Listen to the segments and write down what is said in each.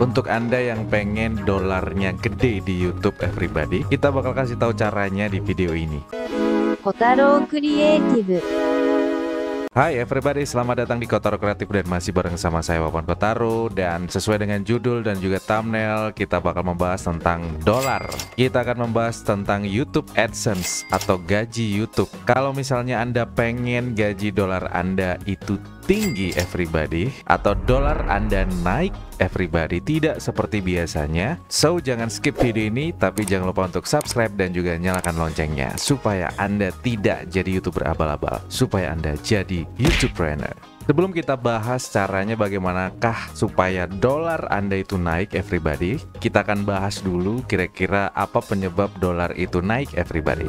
Untuk Anda yang pengen dolarnya gede di YouTube everybody, kita bakal kasih tahu caranya di video ini. Kotaro Creative. Hai everybody, selamat datang di Kotaro Kreatif dan masih bareng sama saya Wawan Kotaro. Dan sesuai dengan judul dan juga thumbnail, kita bakal membahas tentang dolar. Kita akan membahas tentang YouTube AdSense atau gaji YouTube. Kalau misalnya Anda pengen gaji dolar Anda itu tinggi everybody, atau dolar Anda naik everybody, tidak seperti biasanya, so jangan skip video ini, tapi jangan lupa untuk subscribe dan juga nyalakan loncengnya supaya Anda tidak jadi YouTuber abal-abal, supaya Anda jadi YouTubepreneur. Sebelum kita bahas caranya bagaimanakah supaya dolar Anda itu naik everybody, kita akan bahas dulu kira-kira apa penyebab dolar itu naik everybody.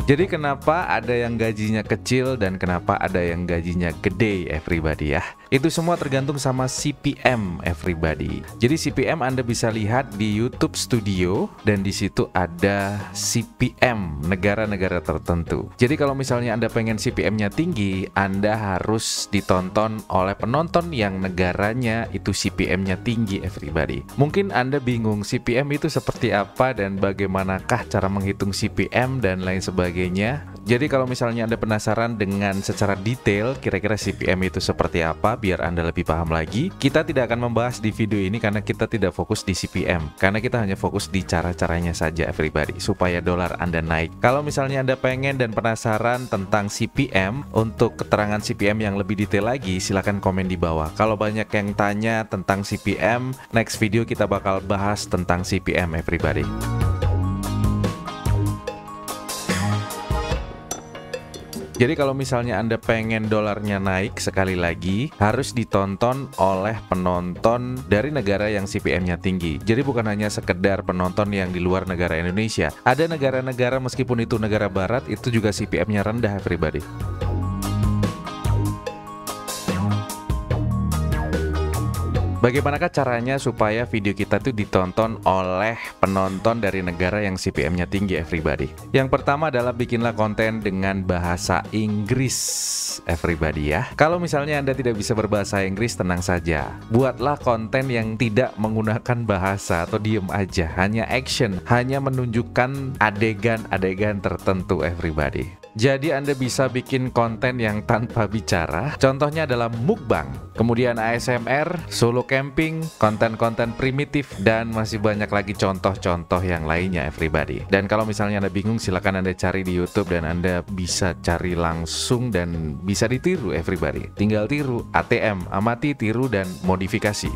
Jadi kenapa ada yang gajinya kecil dan kenapa ada yang gajinya gede everybody ya? Itu semua tergantung sama CPM everybody. Jadi CPM Anda bisa lihat di YouTube Studio dan di situ ada CPM negara-negara tertentu. Jadi kalau misalnya Anda pengen CPM-nya tinggi, Anda harus ditonton oleh penonton yang negaranya itu CPM-nya tinggi everybody. Mungkin Anda bingung CPM itu seperti apa dan bagaimanakah cara menghitung CPM dan lain sebagainya. Jadi kalau misalnya Anda penasaran dengan secara detail kira-kira CPM itu seperti apa, biar Anda lebih paham lagi, kita tidak akan membahas di video ini karena kita tidak fokus di CPM, karena kita hanya fokus di cara-caranya saja everybody supaya dolar Anda naik. Kalau misalnya Anda pengen dan penasaran tentang CPM, untuk keterangan CPM yang lebih detail lagi silahkan komen di bawah. Kalau banyak yang tanya tentang CPM, next video kita bakal bahas tentang CPM everybody. Jadi kalau misalnya Anda pengen dolarnya naik, sekali lagi harus ditonton oleh penonton dari negara yang CPM-nya tinggi. Jadi bukan hanya sekedar penonton yang di luar negara Indonesia. Ada negara-negara meskipun itu negara barat, itu juga CPM-nya rendah everybody. Bagaimanakah caranya supaya video kita tuh ditonton oleh penonton dari negara yang CPM-nya tinggi everybody? Yang pertama adalah bikinlah konten dengan bahasa Inggris everybody ya. Kalau misalnya Anda tidak bisa berbahasa Inggris, tenang saja. Buatlah konten yang tidak menggunakan bahasa atau diem aja, hanya action, hanya menunjukkan adegan-adegan tertentu everybody. Jadi Anda bisa bikin konten yang tanpa bicara. Contohnya adalah mukbang, kemudian ASMR, solo camping, konten-konten primitif, dan masih banyak lagi contoh-contoh yang lainnya everybody. Dan kalau misalnya Anda bingung, silakan Anda cari di YouTube dan Anda bisa cari langsung dan bisa ditiru everybody. Tinggal tiru, ATM, amati, tiru, dan modifikasi.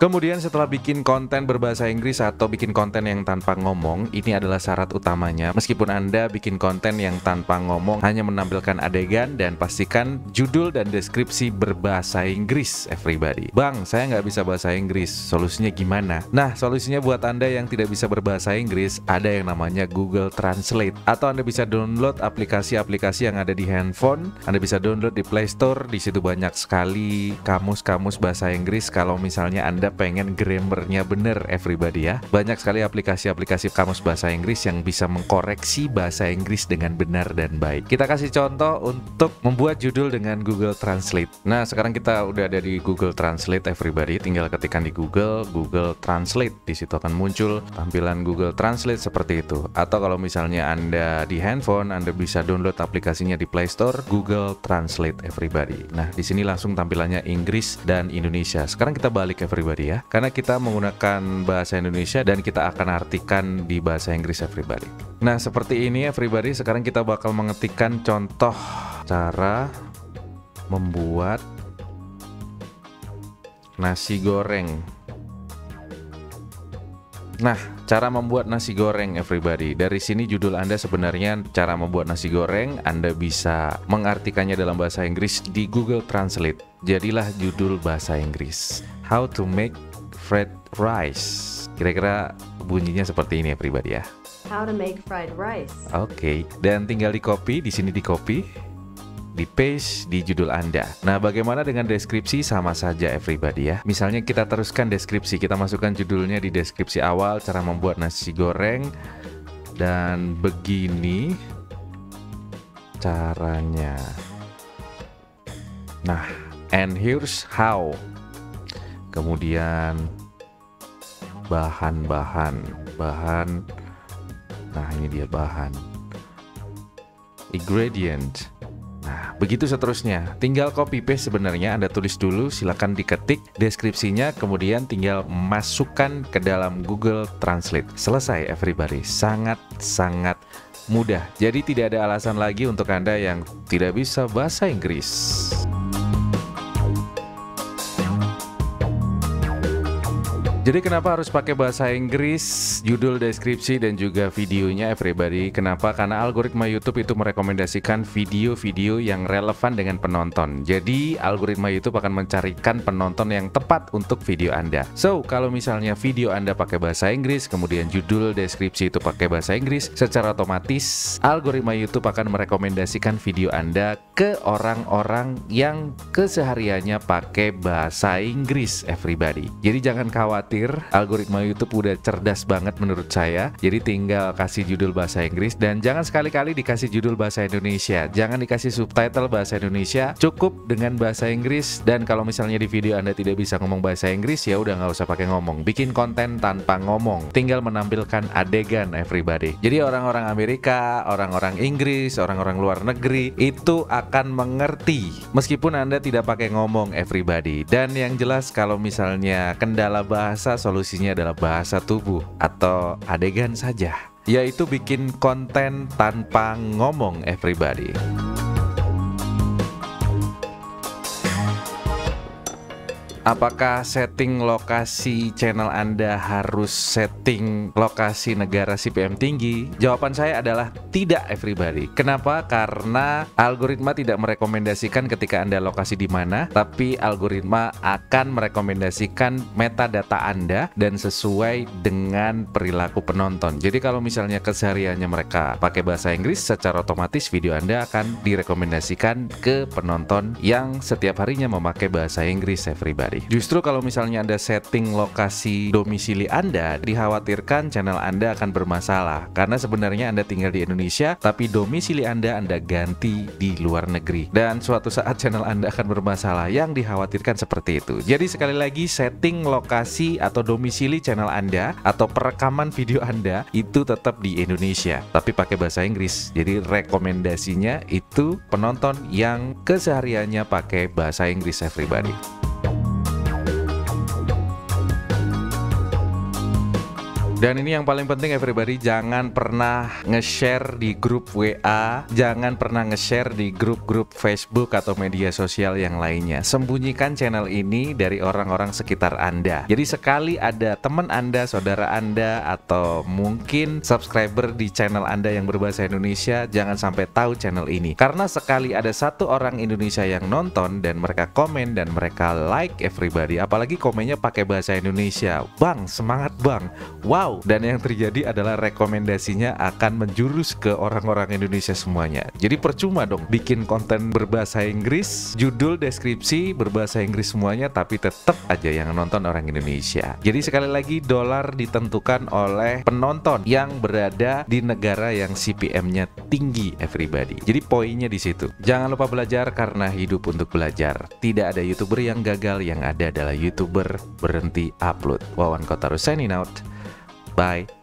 Kemudian setelah bikin konten berbahasa Inggris atau bikin konten yang tanpa ngomong, ini adalah syarat utamanya. Meskipun Anda bikin konten yang tanpa ngomong, hanya menampilkan adegan dan pastikan judul dan deskripsi berbahasa Inggris everybody. Bang, saya nggak bisa bahasa Inggris, solusinya gimana? Nah, solusinya buat Anda yang tidak bisa berbahasa Inggris, ada yang namanya Google Translate. Atau Anda bisa download aplikasi-aplikasi yang ada di handphone. Anda bisa download di Play Store, di situ banyak sekali kamus-kamus bahasa Inggris kalau misalnya Anda pengen grammarnya bener everybody ya. Banyak sekali aplikasi-aplikasi kamus bahasa Inggris yang bisa mengkoreksi bahasa Inggris dengan benar dan baik. Kita kasih contoh untuk membuat judul dengan Google Translate. Nah, sekarang kita udah ada di Google Translate everybody. Tinggal ketikkan di Google Translate. Di situ akan muncul tampilan Google Translate seperti itu. Atau kalau misalnya Anda di handphone, Anda bisa download aplikasinya di Play Store, Google Translate everybody. Nah, di sini langsung tampilannya Inggris dan Indonesia. Sekarang kita balik everybody ya, karena kita menggunakan bahasa Indonesia dan kita akan artikan di bahasa Inggris everybody. Nah, seperti ini everybody. Sekarang kita bakal mengetikkan contoh cara membuat nasi goreng. Nah, cara membuat nasi goreng everybody. Dari sini judul Anda sebenarnya cara membuat nasi goreng. Anda bisa mengartikannya dalam bahasa Inggris di Google Translate. Jadilah judul bahasa Inggris, How to make fried rice. Kira-kira bunyinya seperti ini everybody ya. How to make fried rice. Oke, dan tinggal di copy, di sini di copy. di paste di judul Anda. Nah, bagaimana dengan deskripsi? Sama saja everybody ya. Misalnya kita teruskan deskripsi, kita masukkan judulnya di deskripsi awal, cara membuat nasi goreng. Dan begini caranya. Nah, and here's how. Kemudian bahan. Nah, ini dia bahan. Ingredient. Nah, begitu seterusnya. Tinggal copy paste sebenarnya, Anda tulis dulu, silakan diketik deskripsinya, kemudian tinggal masukkan ke dalam Google Translate. Selesai everybody. Sangat mudah. Jadi tidak ada alasan lagi untuk Anda yang tidak bisa bahasa Inggris. Jadi kenapa harus pakai bahasa Inggris, judul, deskripsi, dan juga videonya everybody? Kenapa? Karena algoritma YouTube itu merekomendasikan video-video yang relevan dengan penonton. Jadi algoritma YouTube akan mencarikan penonton yang tepat untuk video Anda. So, kalau misalnya video Anda pakai bahasa Inggris, kemudian judul, deskripsi itu pakai bahasa Inggris, secara otomatis algoritma YouTube akan merekomendasikan video Anda ke orang-orang yang kesehariannya pakai bahasa Inggris everybody. Jadi jangan khawatir, algoritma YouTube udah cerdas banget menurut saya. Jadi tinggal kasih judul bahasa Inggris dan jangan sekali-kali dikasih judul bahasa Indonesia. Jangan dikasih subtitle bahasa Indonesia, cukup dengan bahasa Inggris. Dan kalau misalnya di video Anda tidak bisa ngomong bahasa Inggris, ya udah nggak usah pakai ngomong. Bikin konten tanpa ngomong, tinggal menampilkan adegan everybody. Jadi orang-orang Amerika, orang-orang Inggris, orang-orang luar negeri itu akan mengerti meskipun Anda tidak pakai ngomong everybody. Dan yang jelas kalau misalnya kendala bahasa, solusinya adalah bahasa tubuh atau adegan saja, yaitu bikin konten tanpa ngomong everybody. Apakah setting lokasi channel Anda harus setting lokasi negara CPM tinggi? Jawaban saya adalah tidak everybody. Kenapa? Karena algoritma tidak merekomendasikan ketika Anda lokasi di mana, tapi algoritma akan merekomendasikan metadata Anda dan sesuai dengan perilaku penonton. Jadi kalau misalnya kesehariannya mereka pakai bahasa Inggris, secara otomatis video Anda akan direkomendasikan ke penonton yang setiap harinya memakai bahasa Inggris everybody. Justru kalau misalnya Anda setting lokasi domisili Anda, dikhawatirkan channel Anda akan bermasalah karena sebenarnya Anda tinggal di Indonesia tapi domisili Anda ganti di luar negeri dan suatu saat channel Anda akan bermasalah. Yang dikhawatirkan seperti itu. Jadi sekali lagi, setting lokasi atau domisili channel Anda atau perekaman video Anda itu tetap di Indonesia tapi pakai bahasa Inggris. Jadi rekomendasinya itu penonton yang kesehariannya pakai bahasa Inggris everybody. Dan ini yang paling penting everybody, jangan pernah nge-share di grup WA, jangan pernah nge-share di grup-grup Facebook atau media sosial yang lainnya. Sembunyikan channel ini dari orang-orang sekitar Anda. Jadi sekali ada teman Anda, saudara Anda, atau mungkin subscriber di channel Anda yang berbahasa Indonesia, jangan sampai tahu channel ini. Karena sekali ada satu orang Indonesia yang nonton dan mereka komen dan mereka like everybody, apalagi komennya pakai bahasa Indonesia, "Bang, semangat bang, wow." Dan yang terjadi adalah rekomendasinya akan menjurus ke orang-orang Indonesia semuanya. Jadi percuma dong bikin konten berbahasa Inggris, judul, deskripsi berbahasa Inggris semuanya, tapi tetap aja yang nonton orang Indonesia. Jadi sekali lagi, dolar ditentukan oleh penonton yang berada di negara yang CPM-nya tinggi everybody. Jadi poinnya di situ. Jangan lupa belajar karena hidup untuk belajar. Tidak ada YouTuber yang gagal, yang ada adalah YouTuber berhenti upload. Wawan Kotaro signing out. Bye.